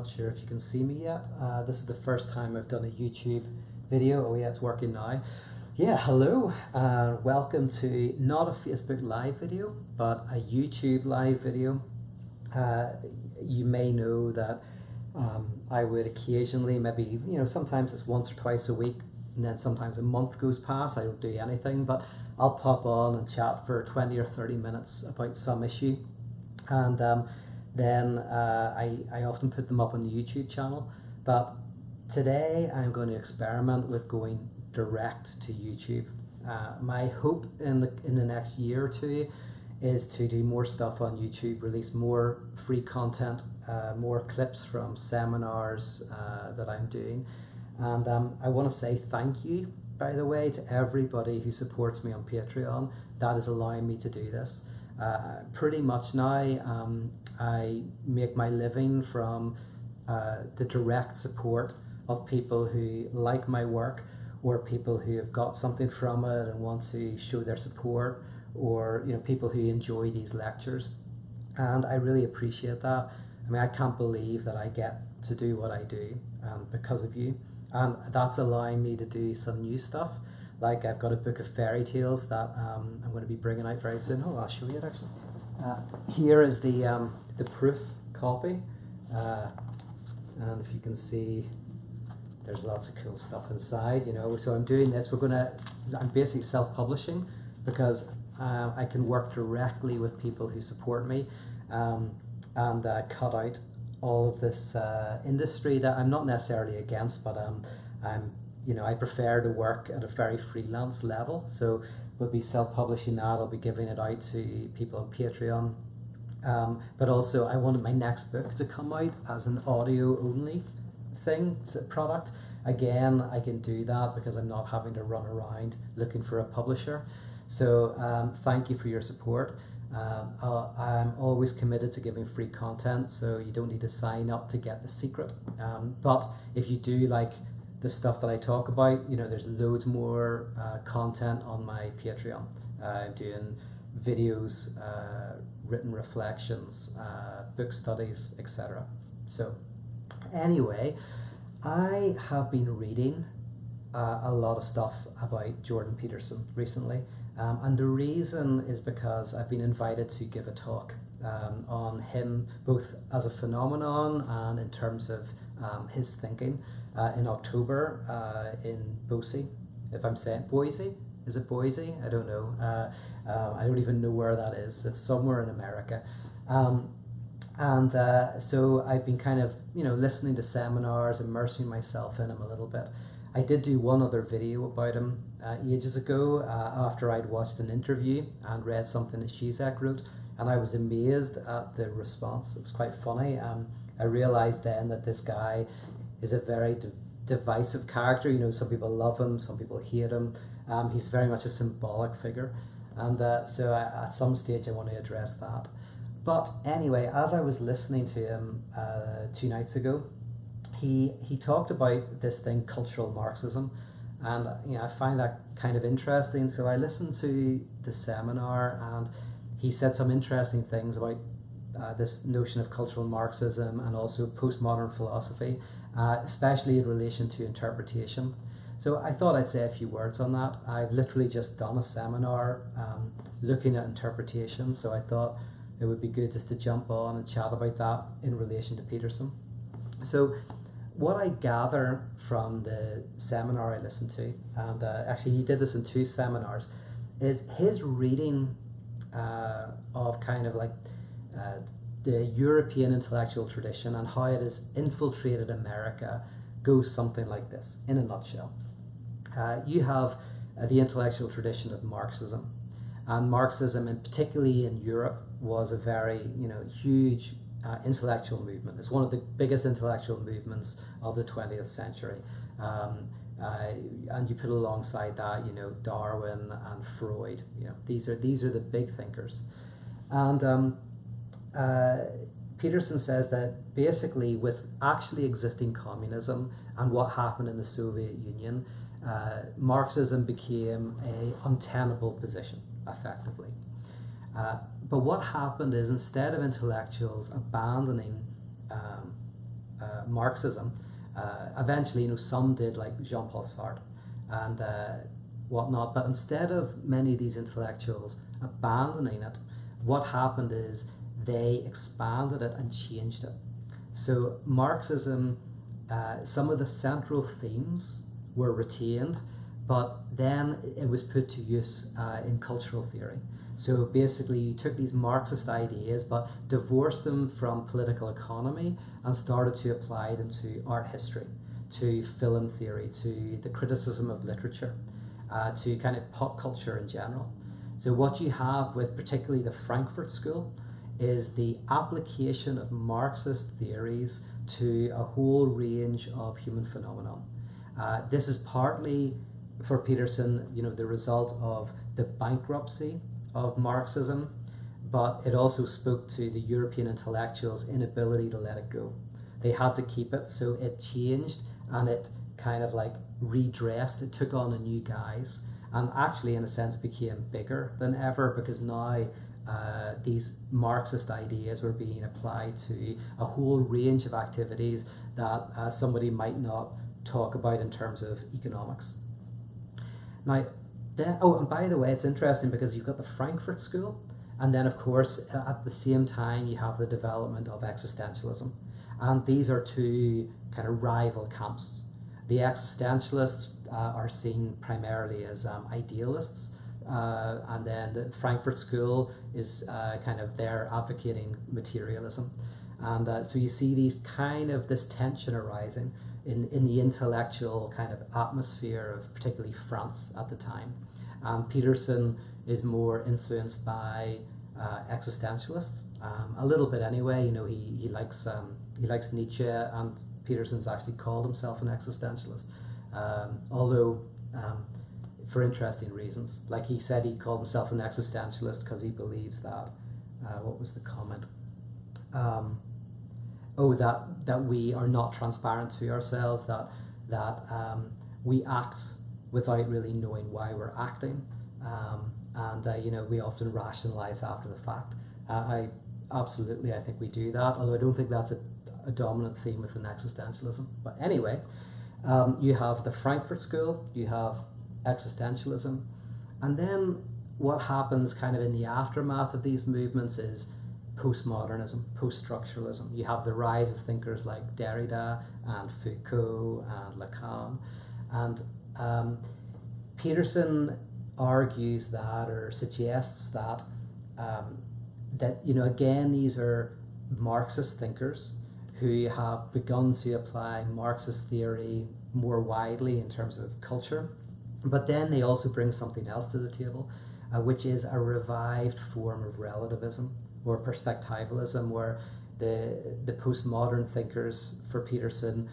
not sure if you can see me yet. This is the first time I've done a YouTube video. Oh yeah, it's working now. Yeah, hello. Welcome to not a Facebook Live video, but a YouTube Live video. You may know that I would occasionally, maybe, sometimes it's once or twice a week, and then sometimes a month goes past, I don't do anything, but I'll pop on and chat for 20 or 30 minutes about some issue. And then I often put them up on the YouTube channel. But today I'm going to experiment with going direct to YouTube. My hope in the next year or two is to do more stuff on YouTube, release more free content, more clips from seminars that I'm doing. And I want to say thank you, by the way, to everybody who supports me on Patreon. That is allowing me to do this. Pretty much now, I make my living from the direct support of people who like my work, or people who have got something from it and want to show their support, or people who enjoy these lectures. And I really appreciate that. I mean, I can't believe that I get to do what I do because of you. And that's allowing me to do some new stuff. Like, I've got a book of fairy tales that I'm going to be bringing out very soon. Oh, I'll show you it actually. Here is the proof copy. And if you can see, there's lots of cool stuff inside, So I'm doing this. I'm basically self-publishing because I can work directly with people who support me and cut out all of this industry that I'm not necessarily against, but I prefer to work at a very freelance level. So we'll be self-publishing that. I'll be giving it out to people on Patreon. But also I wanted my next book to come out as an audio only product. Again, I can do that because I'm not having to run around looking for a publisher. So thank you for your support. I'm always committed to giving free content, so you don't need to sign up to get the secret. But if you do like the stuff that I talk about, there's loads more content on my Patreon. I'm doing videos, written reflections, book studies, etc. So anyway, I have been reading a lot of stuff about Jordan Peterson recently. And the reason is because I've been invited to give a talk on him, both as a phenomenon and in terms of his thinking, in October in Boise. If I'm saying Boise, is it Boise? I don't know. I don't even know where that is. It's somewhere in America. So I've been kind of, listening to seminars, immersing myself in him a little bit. I did do one other video about him ages ago after I'd watched an interview and read something that Zizek wrote, and I was amazed at the response. It was quite funny. I realized then that this guy is a very divisive character. Some people love him, some people hate him. He's very much a symbolic figure, and so at some stage I want to address that. But anyway, as I was listening to him 2 nights ago, he talked about this thing, cultural Marxism, and I find that kind of interesting. So I listened to the seminar, and he said some interesting things about this notion of cultural Marxism and also postmodern philosophy, especially in relation to interpretation. So I thought I'd say a few words on that. I've literally just done a seminar looking at interpretation, so I thought it would be good just to jump on and chat about that in relation to Peterson. So what I gather from the seminar I listened to, and actually he did this in 2 seminars, is his reading of kind of like the European intellectual tradition and how it has infiltrated America goes something like this, in a nutshell. You have the intellectual tradition of Marxism, and Marxism, and particularly in Europe, was a very huge intellectual movement. It's one of the biggest intellectual movements of the 20th century. And you put alongside that, Darwin and Freud. These are the big thinkers. And Peterson says that basically with actually existing communism and what happened in the Soviet Union, Marxism became a untenable position, effectively. But what happened is, instead of intellectuals abandoning Marxism, eventually, some did, like Jean-Paul Sartre and whatnot, but instead of many of these intellectuals abandoning it, what happened is they expanded it and changed it. So Marxism, some of the central themes were retained, but then it was put to use in cultural theory. So basically you took these Marxist ideas but divorced them from political economy and started to apply them to art history, to film theory, to the criticism of literature, to kind of pop culture in general. So what you have with particularly the Frankfurt School is the application of Marxist theories to a whole range of human phenomenon. This is partly, for Peterson, the result of the bankruptcy of Marxism, but it also spoke to the European intellectuals' inability to let it go. They had to keep it, so it changed and it kind of like redressed, it took on a new guise, and actually in a sense became bigger than ever, because now these Marxist ideas were being applied to a whole range of activities that somebody might not talk about in terms of economics. Now, and by the way, it's interesting because you've got the Frankfurt School, and then of course at the same time you have the development of existentialism, and these are two kind of rival camps. The existentialists are seen primarily as idealists, and then the Frankfurt School is kind of they're advocating materialism, and so you see this tension arising in the intellectual kind of atmosphere of particularly France at the time. And Peterson is more influenced by existentialists, a little bit anyway. He likes Nietzsche, and Peterson's actually called himself an existentialist, although for interesting reasons. Like he said, he called himself an existentialist because he believes that what was the comment? That we are not transparent to ourselves, that we act without really knowing why we're acting, and we often rationalize after the fact. I think we do that, although I don't think that's a dominant theme within existentialism. But anyway, you have the Frankfurt School, you have existentialism, and then what happens kind of in the aftermath of these movements is postmodernism, post-structuralism. You have the rise of thinkers like Derrida and Foucault and Lacan, and Peterson argues that, or suggests that again, these are Marxist thinkers who have begun to apply Marxist theory more widely in terms of culture, but then they also bring something else to the table, which is a revived form of relativism or perspectivalism, where the postmodern thinkers for Peterson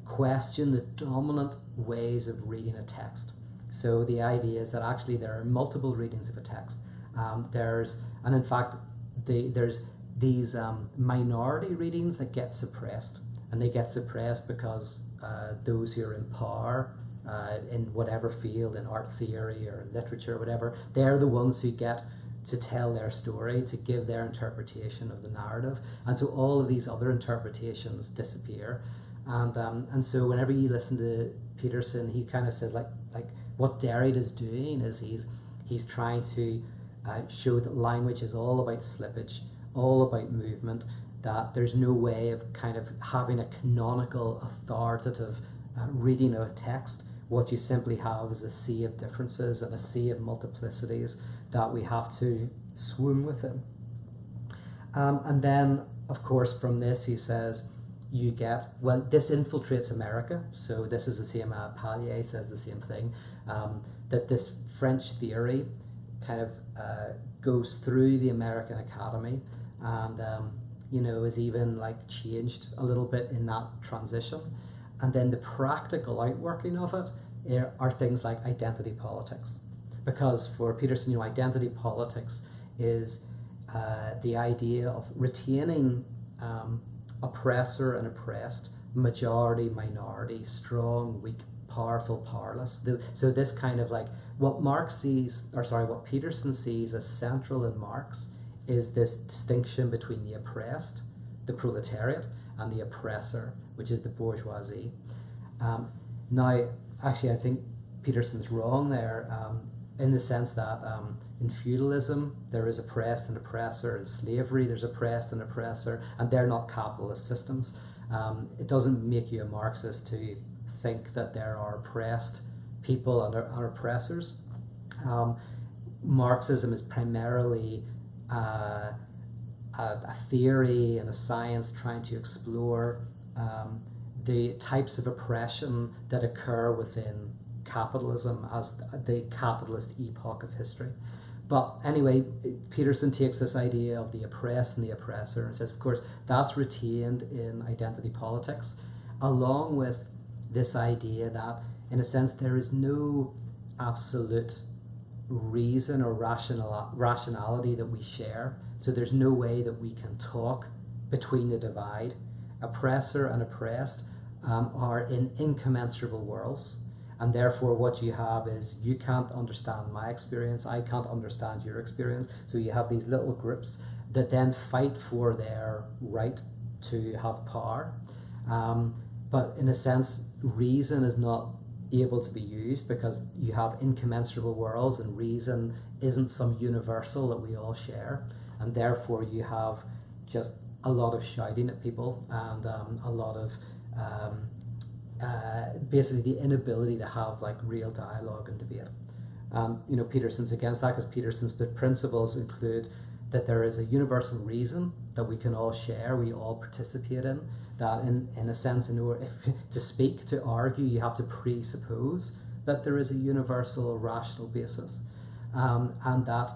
question the dominant ways of reading a text. So the idea is that actually there are multiple readings of a text. There's these minority readings that get suppressed, and they get suppressed because those who are in power in whatever field, in art theory or literature or whatever, they're the ones who get to tell their story, to give their interpretation of the narrative, and so all of these other interpretations disappear. And so whenever you listen to Peterson, he kind of says like what Derrida is doing is he's trying to show that language is all about slippage, all about movement, that there's no way of kind of having a canonical, authoritative reading of a text. What you simply have is a sea of differences and a sea of multiplicities that we have to swim within. And then, of course, from this he says, you get, well, this infiltrates America. So this is the same, Pallier says the same thing, that this French theory kind of goes through the American Academy and, is even like changed a little bit in that transition. And then the practical outworking of it are things like identity politics. Because for Peterson, identity politics is the idea of retaining oppressor and oppressed, majority, minority, strong, weak, powerful, powerless. So this kind of like what Peterson sees as central in Marx is this distinction between the oppressed, the proletariat, and the oppressor, which is the bourgeoisie. Now, actually, I think Peterson's wrong there, in the sense that in feudalism there is oppressed and oppressor, in slavery there's oppressed and oppressor, and they're not capitalist systems. It doesn't make you a Marxist to think that there are oppressed people and oppressors. Marxism is primarily a theory and a science trying to explore the types of oppression that occur within capitalism as the capitalist epoch of history. But anyway, Peterson takes this idea of the oppressed and the oppressor and says, of course, that's retained in identity politics, along with this idea that, in a sense, there is no absolute reason or rationality that we share. So there's no way that we can talk between the divide. Oppressor and oppressed are in incommensurable worlds. And therefore what you have is, you can't understand my experience, I can't understand your experience. So you have these little groups that then fight for their right to have power. But in a sense, reason is not able to be used because you have incommensurable worlds, and reason isn't some universal that we all share. And therefore you have just a lot of shouting at people and a lot of basically the inability to have like real dialogue and debate. Peterson's against that, because Peterson's principles include that there is a universal reason that we can all share, we all participate in, that in a sense, in order to speak, to argue, you have to presuppose that there is a universal rational basis, and that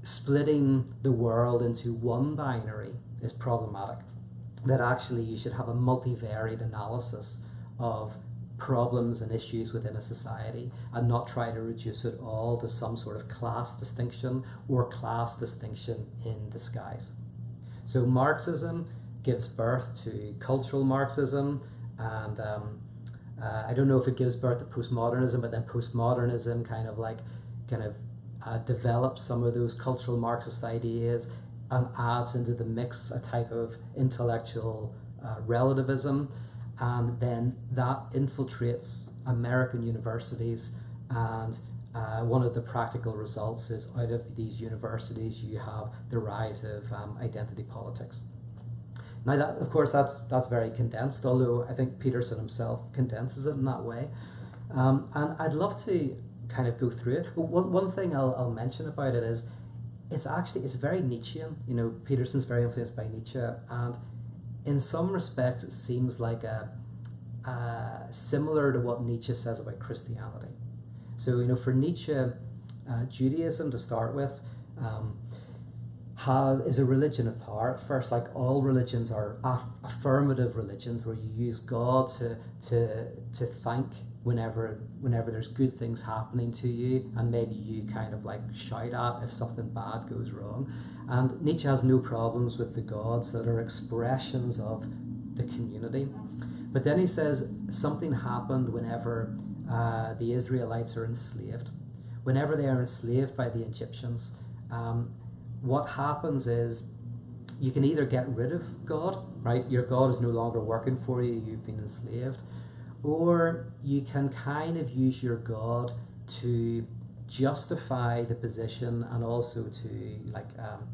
splitting the world into one binary is problematic. That actually you should have a multivariate analysis of problems and issues within a society, and not try to reduce it all to some sort of class distinction or class distinction in disguise. So Marxism gives birth to cultural Marxism, and I don't know if it gives birth to postmodernism, but then postmodernism kind of develops some of those cultural Marxist ideas and adds into the mix a type of intellectual relativism, and then that infiltrates American universities, and one of the practical results is, out of these universities you have the rise of identity politics. Now that, of course, that's very condensed, although I think Peterson himself condenses it in that way. And I'd love to kind of go through it. But one thing I'll mention about it is, it's very Nietzschean. Peterson's very influenced by Nietzsche, and in some respects it seems like similar to what Nietzsche says about Christianity. So for Nietzsche, Judaism, to start with, is a religion of power. At first, like all religions are affirmative religions, where you use God to thank whenever there's good things happening to you, and maybe you kind of like shout at if something bad goes wrong. And Nietzsche has no problems with the gods that are expressions of the community. But then he says something happened whenever the Israelites are enslaved. Whenever they are enslaved by the Egyptians, what happens is, you can either get rid of God, right? Your God is no longer working for you, you've been enslaved. Or you can kind of use your God to justify the position, and also to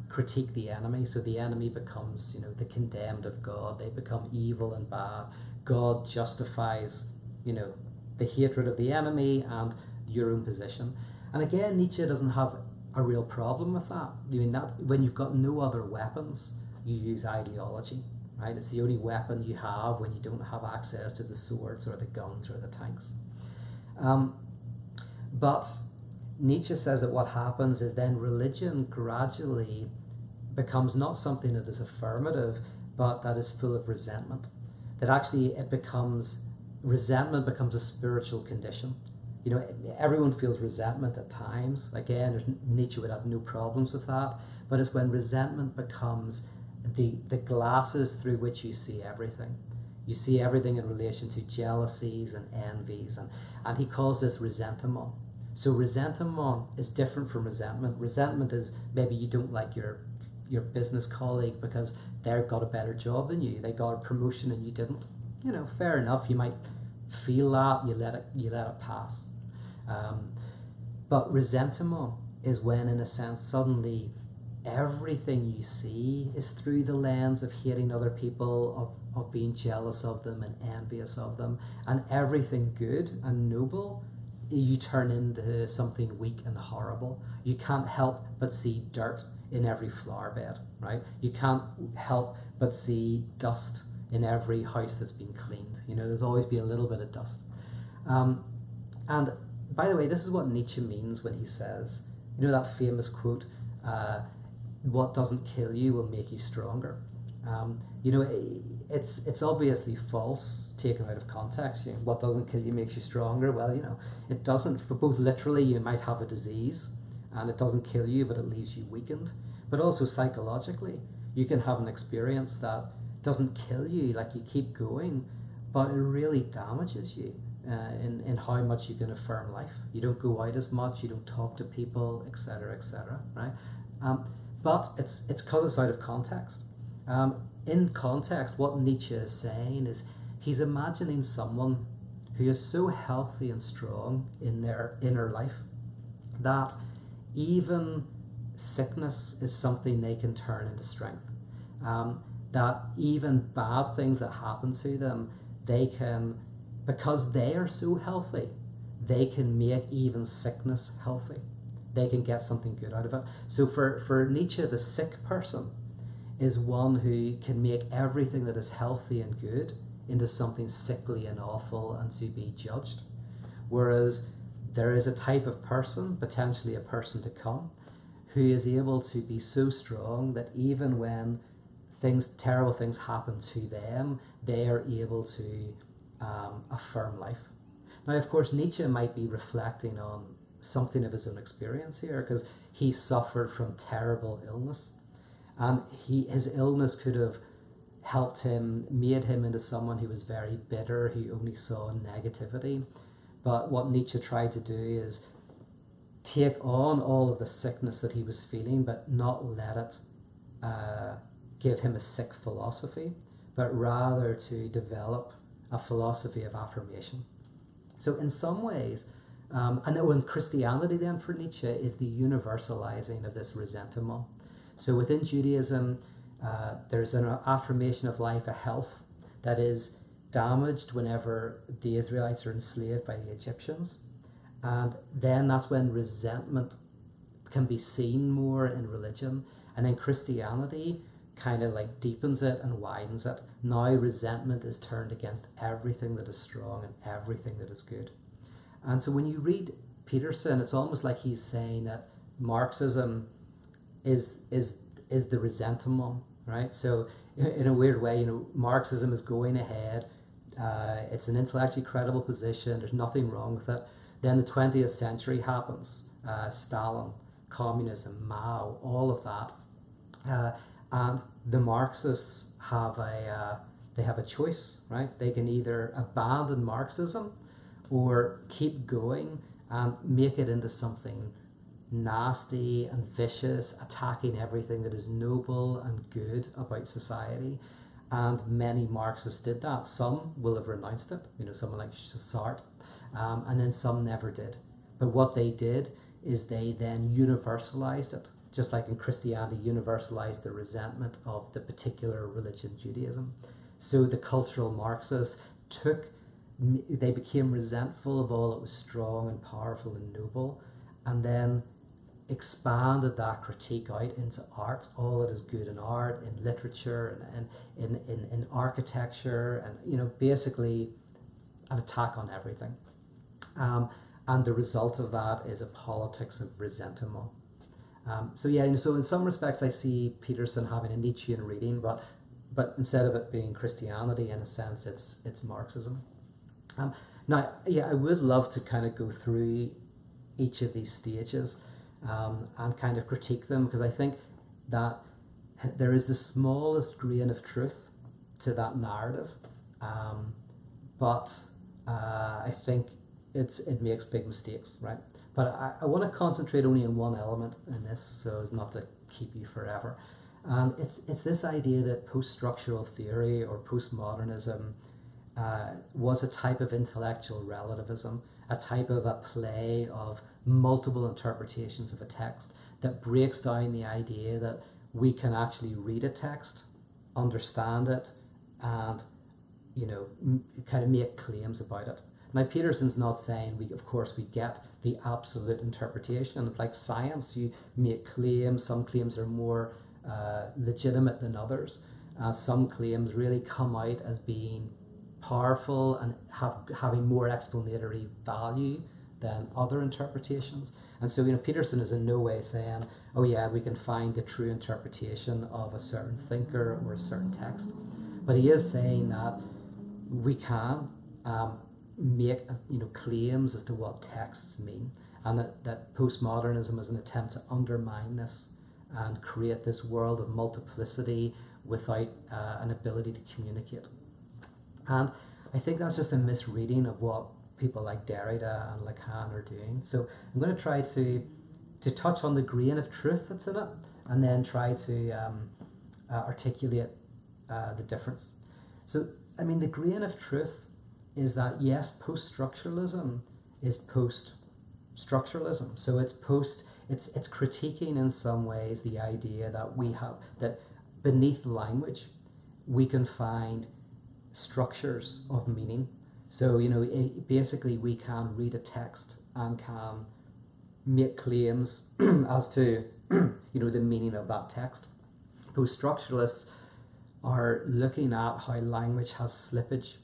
critique the enemy. So the enemy becomes, the condemned of God. They become evil and bad. God justifies, the hatred of the enemy and your own position. And again, Nietzsche doesn't have a real problem with that. That when you've got no other weapons, you use ideology. Right? It's the only weapon you have when you don't have access to the swords or the guns or the tanks. But Nietzsche says that what happens is then religion gradually becomes not something that is affirmative, but that is full of resentment. That actually resentment becomes a spiritual condition. Everyone feels resentment at times. Again, Nietzsche would have no problems with that. But it's when resentment becomes the glasses through which you see everything. You see everything in relation to jealousies and envies, and he calls this ressentiment. So ressentiment is different from resentment. Resentment is maybe you don't like your your business colleague because they've got a better job than you, they got a promotion and you didn't. You know, fair enough, you might feel that, you let it pass. But resentment is when, in a sense, suddenly everything you see is through the lens of hating other people, of being jealous of them and envious of them, and everything good and noble you turn into something weak and horrible. You can't help but see dirt in every flower bed, right? You can't help but see dust in every house that's been cleaned. You know, there's always be a little bit of dust. And by the way, this is what Nietzsche means when he says, you know, that famous quote, what doesn't kill you will make you stronger. You know, it's obviously false, taken out of context. You know, what doesn't kill you makes you stronger. Well, you know, it doesn't. For both literally, you might have a disease, and it doesn't kill you, but it leaves you weakened. But also psychologically, you can have an experience that doesn't kill you, like you keep going, but it really damages you in how much you can affirm life. You don't go out as much, you don't talk to people, etc., right? But it's because it's out of context. In context, what Nietzsche is saying is he's imagining someone who is so healthy and strong in their inner life that even sickness is something they can turn into strength. That even bad things that happen to them, they can, because they are so healthy, they can make even sickness healthy. They can get something good out of it. So for Nietzsche, the sick person is one who can make everything that is healthy and good into something sickly and awful and to be judged. Whereas there is a type of person, potentially a person to come, who is able to be so strong that even when terrible things happen to them, they are able to affirm life. Now, of course, Nietzsche might be reflecting on something of his own experience here, because he suffered from terrible illness, and his illness could have helped him, made him into someone who was very bitter, who only saw negativity. But what Nietzsche tried to do is take on all of the sickness that he was feeling, but not let it give him a sick philosophy, but rather to develop a philosophy of affirmation. So in some ways, and Christianity then for Nietzsche is the universalizing of this resentment. So within Judaism, there's an affirmation of life, a health that is damaged whenever the Israelites are enslaved by the Egyptians. And then that's when resentment can be seen more in religion. And then Christianity kind of like deepens it and widens it. Now resentment is turned against everything that is strong and everything that is good. And so when you read Peterson, it's almost like he's saying that Marxism is the resentment, right? So in a weird way, you know, Marxism is going ahead. It's an intellectually credible position. There's nothing wrong with it. Then the 20th century happens. Stalin, communism, Mao, all of that. And the Marxists have a choice, right? They can either abandon Marxism or keep going and make it into something nasty and vicious, attacking everything that is noble and good about society. And many Marxists did that. Some will have renounced it, you know, someone like Sartre, and then some never did. But what they did is they then universalized it, just like in Christianity universalized the resentment of the particular religion, Judaism. So the cultural Marxists they became resentful of all that was strong and powerful and noble, and then expanded that critique out into art, all that is good in art, in literature, and in architecture, and, you know, basically an attack on everything. And the result of that is a politics of resentment. So in some respects I see Peterson having a Nietzschean reading, but instead of it being Christianity, in a sense, it's Marxism. Now, I would love to kind of go through each of these stages and kind of critique them, because I think that there is the smallest grain of truth to that narrative, but I think it makes big mistakes, right? But I want to concentrate only on one element in this, so as not to keep you forever. And it's this idea that post-structural theory or postmodernism was a type of intellectual relativism, a type of a play of multiple interpretations of a text that breaks down the idea that we can actually read a text, understand it, and kind of make claims about it. Now, Peterson's not saying we get the absolute interpretation. It's like science. You make claims. Some claims are more legitimate than others. Some claims really come out as being powerful and having more explanatory value than other interpretations. And so, Peterson is in no way saying, oh yeah, we can find the true interpretation of a certain thinker or a certain text. But he is saying that we can make claims as to what texts mean, and that postmodernism is an attempt to undermine this and create this world of multiplicity without an ability to communicate. And I think that's just a misreading of what people like Derrida and Lacan are doing. So I'm going to try to touch on the grain of truth that's in it, and then try to articulate the difference. So, the grain of truth is that, yes, post-structuralism is post-structuralism. So it's critiquing in some ways the idea that beneath language we can find structures of meaning. So, basically we can read a text and can make claims as to, the meaning of that text. Post-structuralists are looking at how language has slippage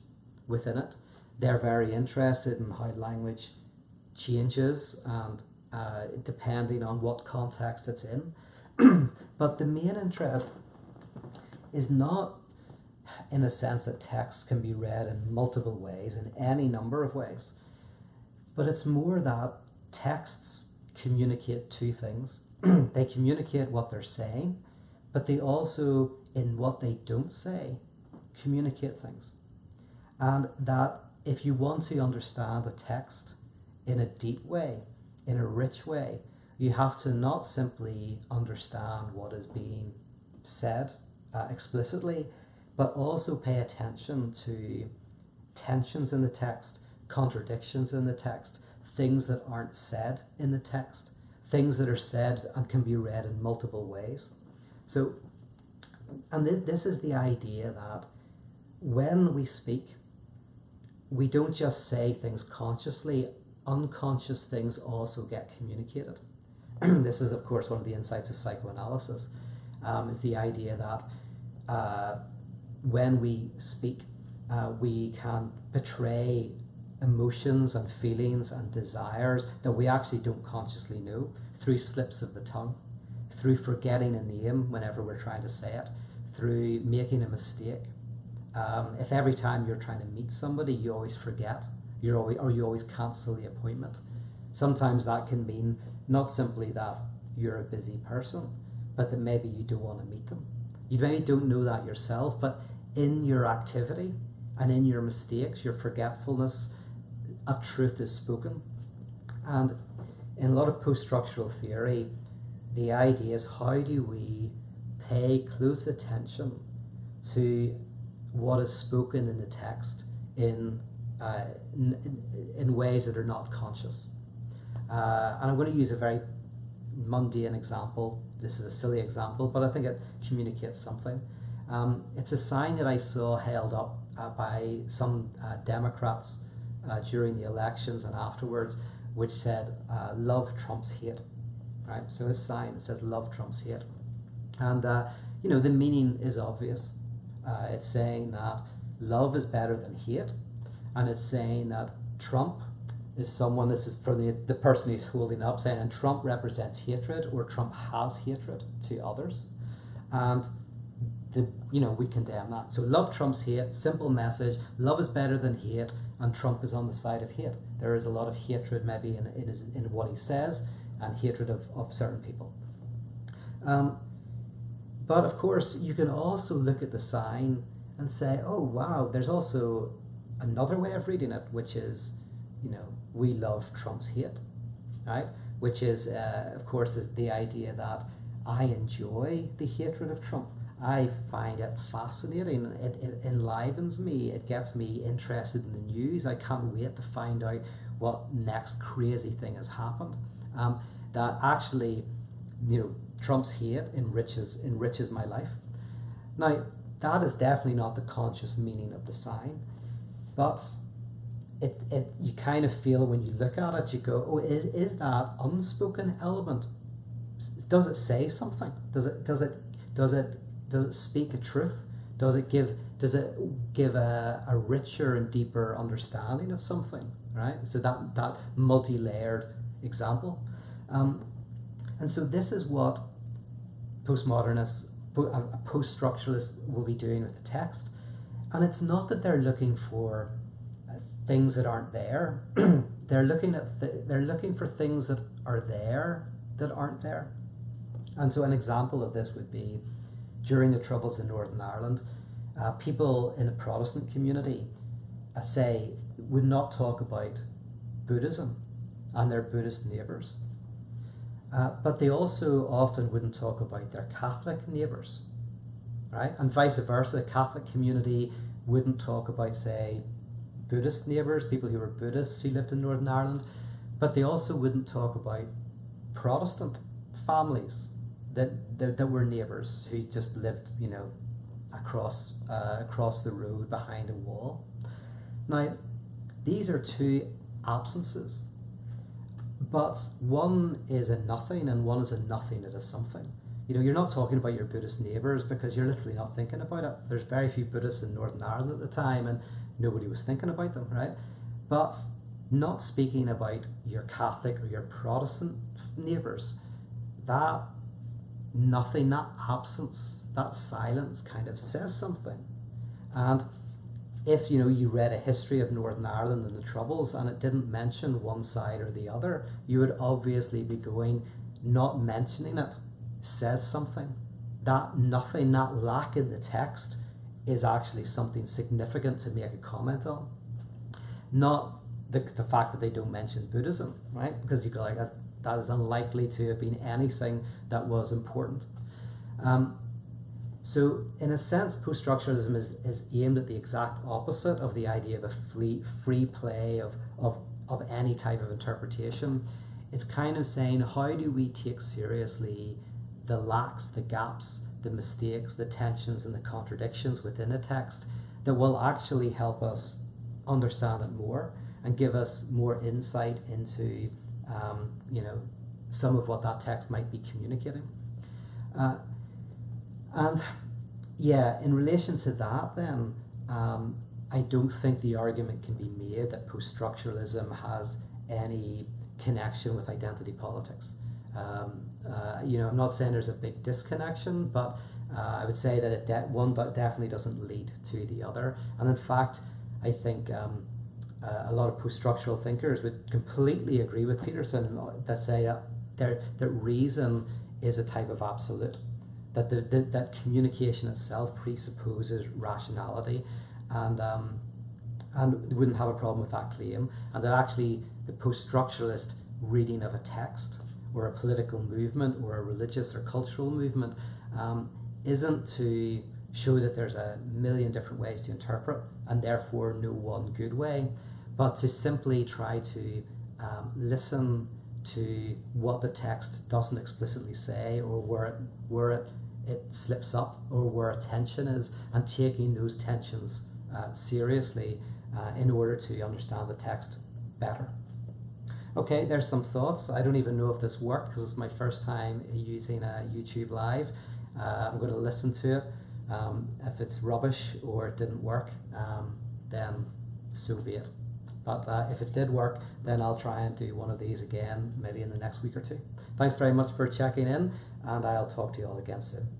within it. They're very interested in how language changes and depending on what context it's in. But the main interest is not in a sense that text can be read in multiple ways, in any number of ways, but it's more that texts communicate two things. They communicate what they're saying, but they also, in what they don't say, communicate things. And that if you want to understand a text in a deep way, in a rich way, you have to not simply understand what is being said explicitly, but also pay attention to tensions in the text, contradictions in the text, things that aren't said in the text, things that are said and can be read in multiple ways. So, and this is the idea that when we speak, we don't just say things consciously, unconscious things also get communicated. This is, of course, one of the insights of psychoanalysis, is the idea that when we speak, we can portray emotions and feelings and desires that we actually don't consciously know through slips of the tongue, through forgetting a name whenever we're trying to say it, through making a mistake. If every time you're trying to meet somebody you always forget, you always cancel the appointment, sometimes that can mean not simply that you're a busy person, but that maybe you don't want to meet them. You maybe don't know that yourself, but in your activity and in your mistakes, your forgetfulness, a truth is spoken. And in a lot of post-structural theory, the idea is, how do we pay close attention to what is spoken in the text in ways that are not conscious? And I'm going to use a very mundane example. This is a silly example, but I think it communicates something. It's a sign that I saw held up by some Democrats during the elections and afterwards, which said, love trumps hate. Right? So this sign says, love trumps hate. And, the meaning is obvious. It's saying that love is better than hate. And it's saying that Trump is someone, this is for the person who's holding up, saying, and Trump represents hatred, or Trump has hatred to others. And we condemn that. So love trumps hate, simple message, love is better than hate, and Trump is on the side of hate. There is a lot of hatred maybe in what he says, and hatred of certain people. But of course, you can also look at the sign and say, oh wow, there's also another way of reading it, which is, we love Trump's hate, right? Which is, of course, the idea that I enjoy the hatred of Trump. I find it fascinating. It enlivens me. It gets me interested in the news. I can't wait to find out what next crazy thing has happened. That actually, Trump's hate enriches my life. Now, that is definitely not the conscious meaning of the sign, but it you kind of feel when you look at it, you go, oh, is that unspoken element? Does it say something? Does it speak a truth? Does it give a richer and deeper understanding of something? Right. So that multi-layered example, and so this is what postmodernists, post-structuralists will be doing with the text, and it's not that they're looking for things that aren't there. They're looking for things that are there that aren't there. And so an example of this would be during the Troubles in Northern Ireland, people in the Protestant community, say, would not talk about Buddhism and their Buddhist neighbours. But they also often wouldn't talk about their Catholic neighbours, right? And vice versa, the Catholic community wouldn't talk about, say, Buddhist neighbours, people who were Buddhists who lived in Northern Ireland, but they also wouldn't talk about Protestant families that were neighbours who just lived, across the road behind a wall. Now, these are two absences, but one is a nothing and one is a nothing that is something. You're not talking about your Buddhist neighbours because you're literally not thinking about it. There's very few Buddhists in Northern Ireland at the time, and nobody was thinking about them, right? But not speaking about your Catholic or your Protestant neighbours, that nothing, that absence, that silence kind of says something. And if you read a history of Northern Ireland and the Troubles and it didn't mention one side or the other, you would obviously be going, not mentioning it says something. That nothing, that lack in the text is actually something significant to make a comment on. Not the fact that they don't mention Buddhism, right? Because you go like, that is unlikely to have been anything that was important. So in a sense, post-structuralism is aimed at the exact opposite of the idea of a free play of any type of interpretation. It's kind of saying, how do we take seriously the lacks, the gaps, the mistakes, the tensions and the contradictions within a text that will actually help us understand it more and give us more insight into some of what that text might be communicating. And yeah, in relation to that then, I don't think the argument can be made that post-structuralism has any connection with identity politics. I'm not saying there's a big disconnection, but I would say that one definitely doesn't lead to the other. And in fact, I think a lot of post-structural thinkers would completely agree with Peterson that say that reason is a type of absolute, that communication itself presupposes rationality, and wouldn't have a problem with that claim, and that actually the post-structuralist reading of a text or a political movement or a religious or cultural movement isn't to show that there's a million different ways to interpret and therefore no one good way, but to simply try to listen to what the text doesn't explicitly say, or where it slips up, or where a tension is, and taking those tensions seriously in order to understand the text better. Okay, there's some thoughts. I don't even know if this worked because it's my first time using YouTube Live. I'm going to listen to it. If it's rubbish or it didn't work, then so be it. But if it did work, then I'll try and do one of these again, maybe in the next week or two. Thanks very much for checking in, and I'll talk to you all again soon.